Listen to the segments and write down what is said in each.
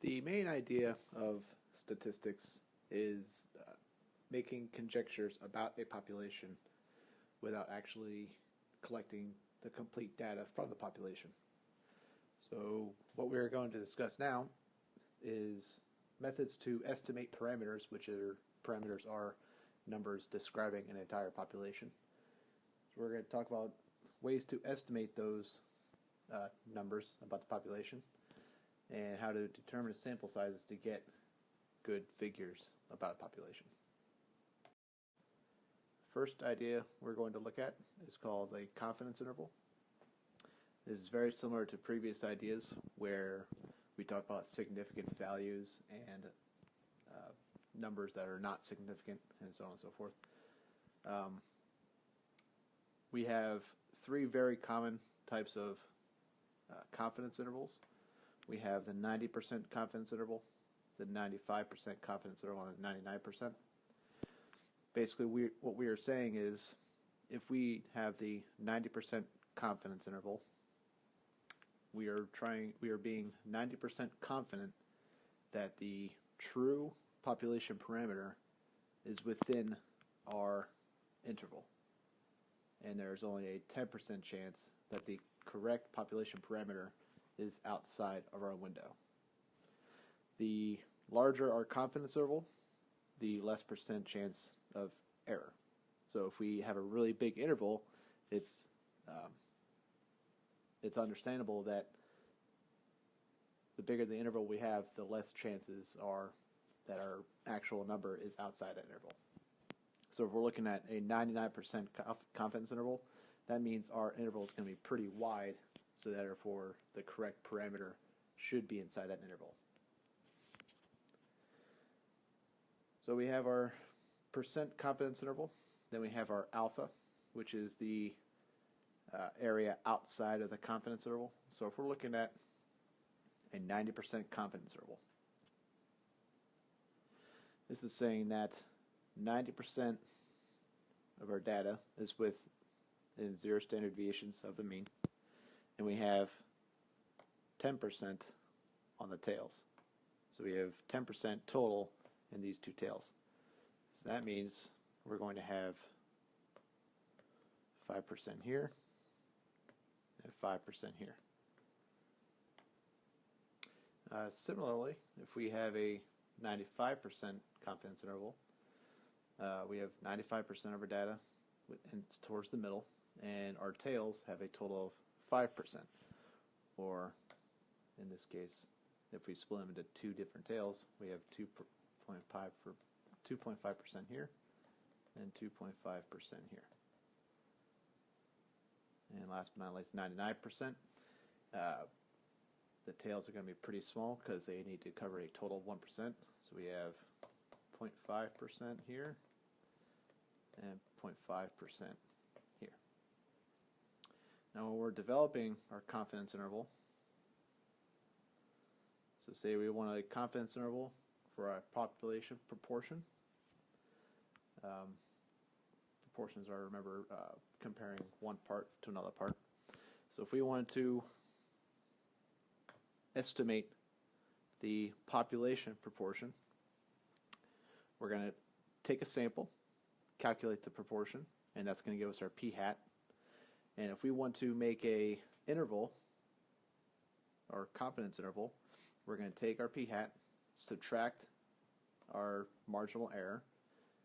The main idea of statistics is making conjectures about a population without actually collecting the complete data from the population. So what we're going to discuss now is methods to estimate parameters, which parameters are numbers describing an entire population. So we're going to talk about ways to estimate those numbers about the population and how to determine sample sizes to get good figures about a population. First idea we're going to look at is called a confidence interval. This is very similar to previous ideas where we talked about significant values and numbers that are not significant, and so on and so forth. We have three very common types of confidence intervals. We have the 90% confidence interval, the 95% confidence interval, and the 99%. Basically, what we are saying is if we have the 90% confidence interval, we are being 90% confident that the true population parameter is within our interval. And there's only a 10% chance that the correct population parameter is outside of our window. The larger our confidence interval, the less percent chance of error. So if we have a really big interval, it's understandable that the bigger the interval we have, the less chances are that our actual number is outside that interval. So if we're looking at a 99% confidence interval, that means our interval is going to be pretty wide, so therefore the correct parameter should be inside that interval. So we have our percent confidence interval, then we have our alpha, which is the area outside of the confidence interval. So if we're looking at a 90% confidence interval, this is saying that 90% of our data is within 0 standard deviations of the mean, and we have 10% on the tails. So we have 10% total in these two tails. So that means we're going to have 5% here and 5% here. Similarly, if we have a 95% confidence interval, we have 95% of our data towards the middle, and our tails have a total of 5%. Or, in this case, if we split them into two different tails, we have 2.5% here and 2.5% here. And last but not least, 99%. The tails are going to be pretty small because they need to cover a total of 1%. So we have 0.5% here and 0.5% here. Now when we're developing our confidence interval, so say we want a confidence interval for our population proportion. Proportions are, remember, comparing one part to another part. So if we wanted to estimate the population proportion, we're going to take a sample, calculate the proportion, and that's going to give us our p-hat. And if we want to make a interval, or confidence interval, we're going to take our p-hat, subtract our marginal error,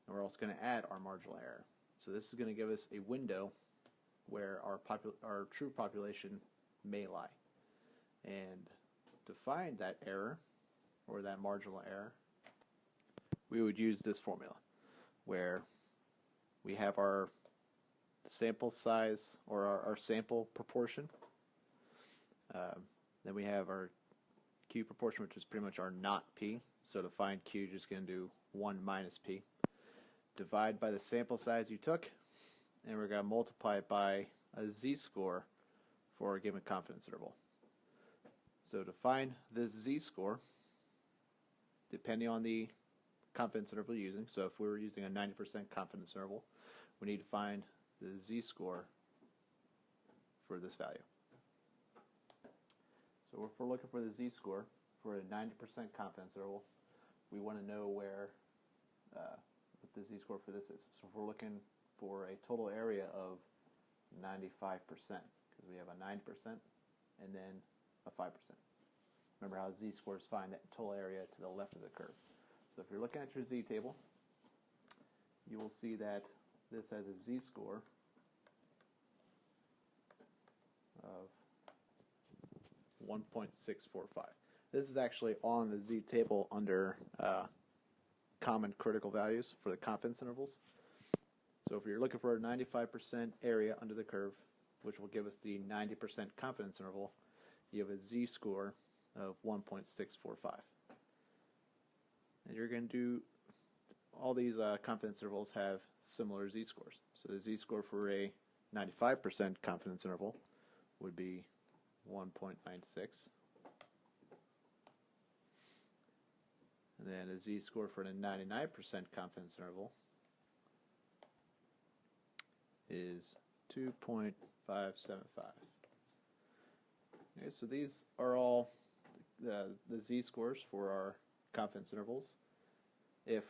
and we're also going to add our marginal error. So this is going to give us a window where our true population may lie. And to find that error, or that marginal error, we would use this formula, where we have our sample size, or our sample proportion. Then we have our Q proportion, which is pretty much our not P. So to find Q, you're just going to do 1 minus P. Divide by the sample size you took, and we're going to multiply it by a z-score for a given confidence interval. So to find this z-score, depending on the confidence interval you're using, so if we were using a 90% confidence interval, we need to find the z-score for this value. So if we're looking for the z-score, for a 90% confidence interval, we want to know where what the z-score for this is. So if we're looking for a total area of 95%, because we have a 90% and then a 5%. Remember how z-scores find that total area to the left of the curve. So if you're looking at your z-table, you will see that this has a z-score of 1.645. This is actually on the z-table under common critical values for the confidence intervals. So if you're looking for a 95% area under the curve, which will give us the 90% confidence interval, you have a z-score of 1.645. And you're going to do, all these confidence intervals have similar z-scores. So the z-score for a 95% confidence interval would be 1.96. And then a z-score for a 99% confidence interval is 2.575. Okay, so these are all the z-scores for our confidence intervals if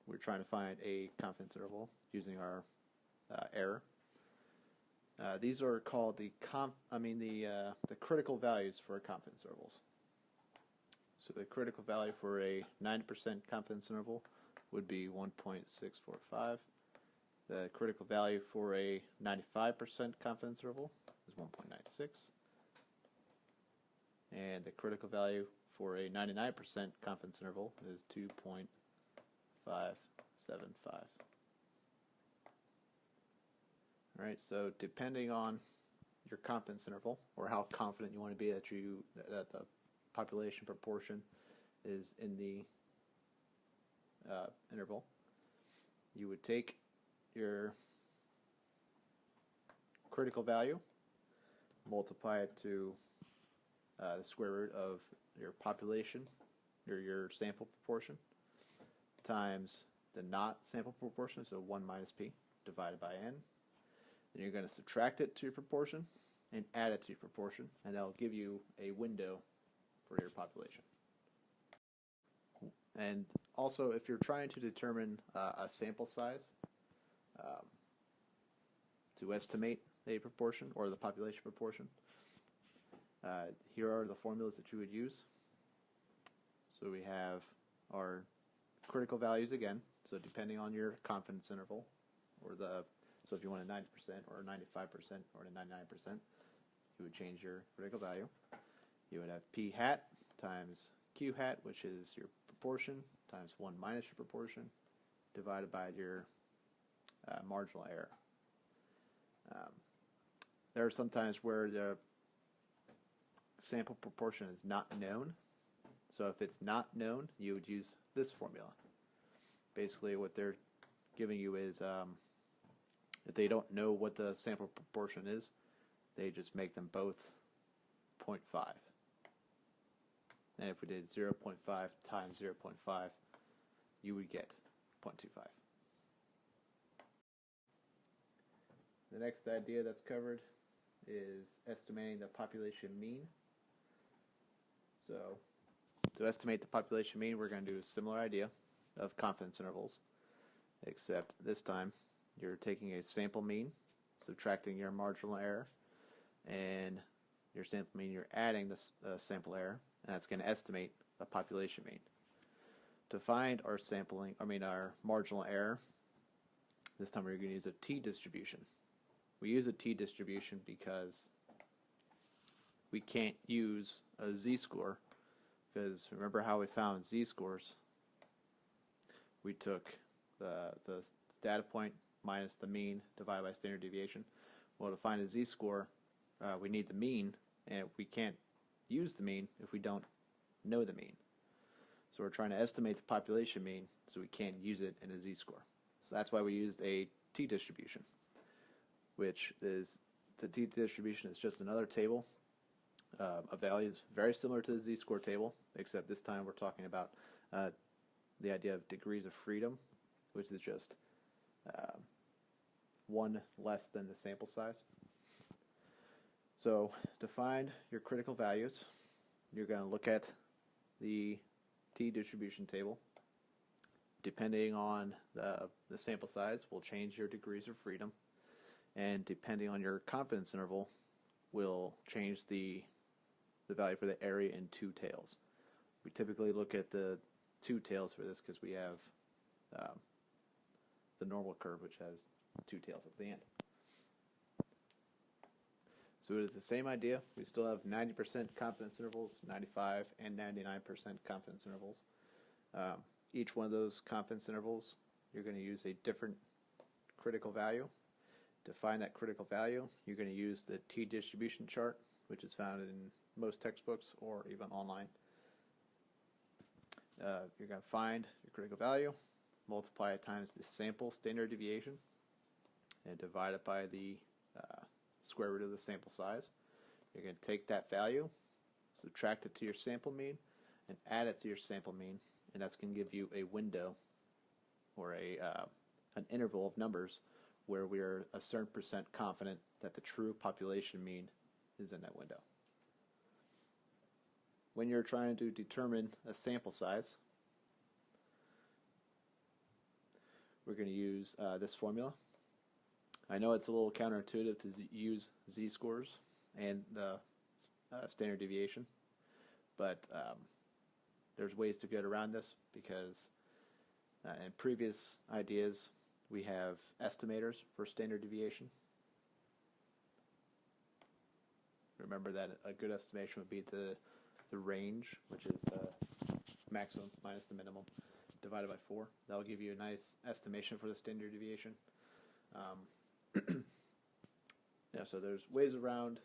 we're trying to find a confidence interval using our error. These are called the critical values for confidence intervals. So the critical value for a 90% confidence interval would be 1.645. The critical value for a 95% confidence interval is 1.96. And the critical value for a 99% confidence interval is 2.575. Alright, so depending on your confidence interval, or how confident you want to be that the population proportion is in the interval, you would take your critical value, multiply it to the square root of your population, or your sample proportion, times the not sample proportion, so 1 minus p, divided by n. Then you're going to subtract it to your proportion and add it to your proportion, and that will give you a window for your population. And also, if you're trying to determine a sample size to estimate a proportion or the population proportion, here are the formulas that you would use. So we have our critical values again. So depending on your confidence interval, so if you want a 90% or a 95% or a 99%, you would change your critical value. You would have p hat times q hat, which is your proportion, times 1 minus your proportion, divided by your marginal error. There are some times where the sample proportion is not known. So if it's not known, you would use this formula. Basically what they're giving you is, if they don't know what the sample proportion is, they just make them both 0.5. And if we did 0.5 times 0.5, you would get 0.25. The next idea that's covered is estimating the population mean. So to estimate the population mean, we're going to do a similar idea of confidence intervals, except this time you're taking a sample mean, subtracting your marginal error, and your sample mean, you're adding the sample error, and that's going to estimate the population mean. To find our our marginal error, this time we're going to use a t-distribution. We use a t-distribution because we can't use a z-score, because remember how we found z-scores? We took the data point minus the mean divided by standard deviation. Well, to find a z-score, we need the mean, and we can't use the mean if we don't know the mean. So we're trying to estimate the population mean, so we can't use it in a z-score. So that's why we used a t-distribution, which is, the t-distribution is just another table of values very similar to the z-score table, except this time we're talking about the idea of degrees of freedom, which is just one less than the sample size. So to find your critical values, you're going to look at the t-distribution table. Depending on the sample size will change your degrees of freedom, and depending on your confidence interval will change the value for the area in two tails. We typically look at the two tails for this because we have the normal curve, which has two tails at the end. So it is the same idea. We still have 90% confidence intervals, 95 and 99% confidence intervals. Each one of those confidence intervals, you're going to use a different critical value. To find that critical value, you're going to use the t-distribution chart, which is found in most textbooks or even online. You're going to find your critical value, multiply it times the sample standard deviation, and divide it by the square root of the sample size. You're going to take that value, subtract it to your sample mean, and add it to your sample mean, and that's going to give you a window or an interval of numbers where we are a certain percent confident that the true population mean is in that window. When you're trying to determine a sample size, we're going to use this formula. I know it's a little counterintuitive to use z-scores and the standard deviation, but there's ways to get around this because in previous ideas we have estimators for standard deviation. Remember that a good estimation would be the range, which is the maximum minus the minimum, divided by 4. That will give you a nice estimation for the standard deviation. So there's ways around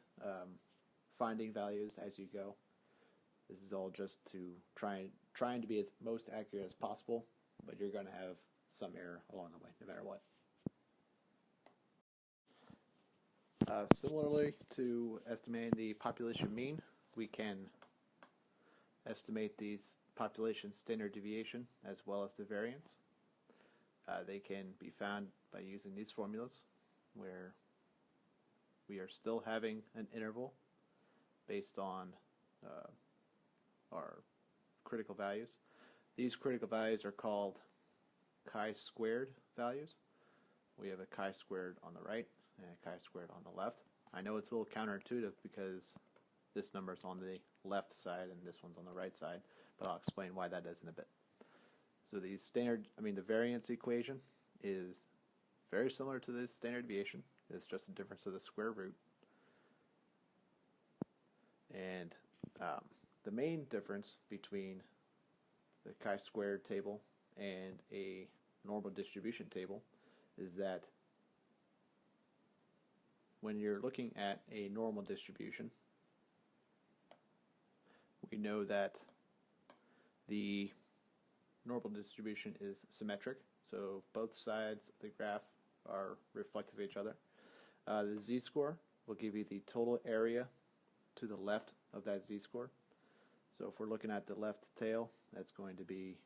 finding values as you go. This is all just to trying to be as most accurate as possible, but you're going to have some error along the way, no matter what. Similarly to estimating the population mean, we can estimate the population standard deviation as well as the variance. They can be found by using these formulas, where we are still having an interval based on our critical values. These critical values are called chi-squared values. We have a chi-squared on the right and a chi-squared on the left. I know it's a little counterintuitive because this number is on the left side and this one's on the right side, but I'll explain why that is in a bit. So the variance equation is very similar to the standard deviation. It's just a difference of the square root. And the main difference between the chi-squared table and a normal distribution table is that when you're looking at a normal distribution, we know that the normal distribution is symmetric, so both sides of the graph are reflective of each other. The z-score will give you the total area to the left of that z-score. So if we're looking at the left tail, that's going to be